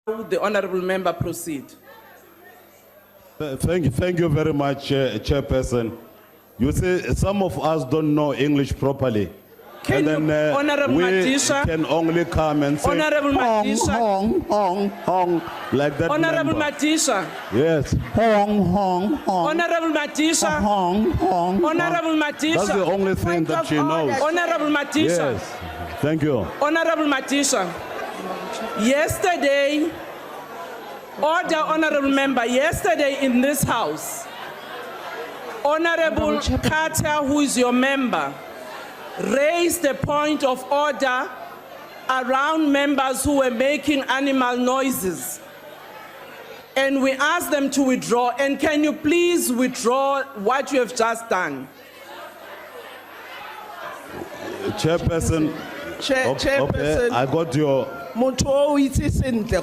the honorable member proceed. Thank you very much, Chairperson. You see, some of us don't know English properly. Can and you- then Honorable we Madisha? can only come and say, Honorable hong, Madisha? hong, hong, hong, like that Honorable member. Madisha, Yes, Hong, hong, hong, Honorable Madisha, hong, hong. Honorable that's the Madisha, only thing that she knows. Honorable Madisha, Yes, thank you. Honorable Madisha. Yesterday, honorable member, yesterday in this house, Honorable Carter, who is your member, raised a point of order around members who were making animal noises. And we asked them to withdraw. And can you please withdraw what you have just done? Chairperson, Chairperson, I got your motho o itse sentle gore